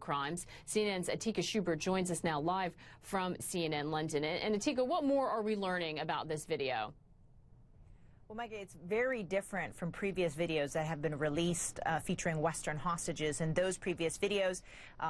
crimes. CNN's Atika Schubert joins us now live from CNN London. And Atika, what more are we learning about this video? Well, Micah, it's very different from previous videos that have been released featuring Western hostages. In those previous videos,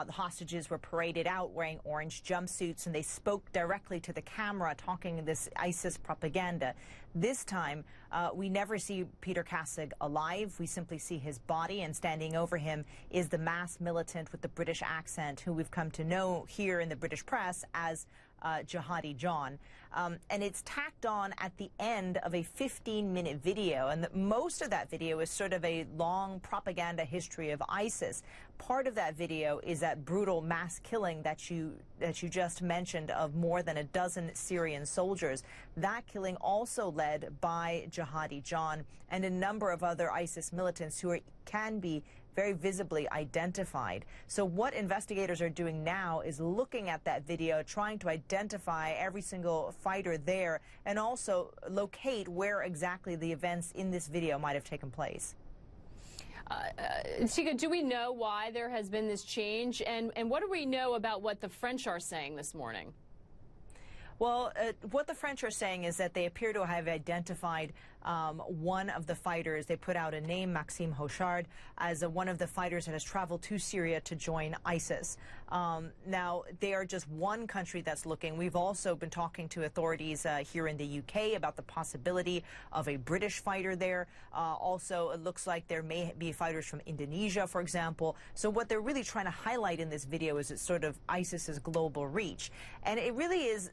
the hostages were paraded out wearing orange jumpsuits, and they spoke directly to the camera, talking this ISIS propaganda. This time, we never see Peter Kassig alive. We simply see his body, and standing over him is the masked militant with the British accent, who we've come to know here in the British press as Jihadi John. And it's tacked on at the end of a 15-minute video, and most of that video is sort of a long propaganda history of ISIS. Part of that video is that brutal mass killing that you just mentioned of more than a dozen Syrian soldiers. That killing also led by Jihadi John and a number of other ISIS militants who can be very visibly identified. So what investigators are doing now is looking at that video, trying to identify every single fighter there, and also locate where exactly the events in this video might have taken place. Tika, do we know why there has been this change, and what do we know about what the French are saying this morning? Well, what the French are saying is that they appear to have identified one of the fighters. They put out a name, Maxime Hochard, as one of the fighters that has traveled to Syria to join ISIS. Now, they are just one country that's looking. We've also been talking to authorities here in the UK about the possibility of a British fighter there. Also, it looks like there may be fighters from Indonesia, for example. So what they're really trying to highlight in this video is it's sort of ISIS's global reach. And it really is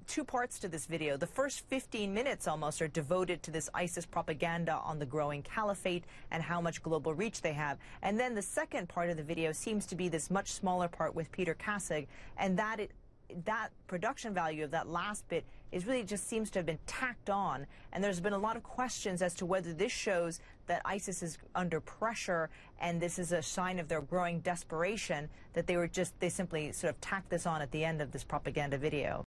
two parts to this video. The first 15 minutes almost are devoted to this ISIS propaganda on the growing caliphate and how much global reach they have. And then the second part of the video seems to be this much smaller part with Peter Kassig, and that production value of that last bit is really just seems to have been tacked on. And there's been a lot of questions as to whether this shows that ISIS is under pressure and this is a sign of their growing desperation, that they simply sort of tacked this on at the end of this propaganda video.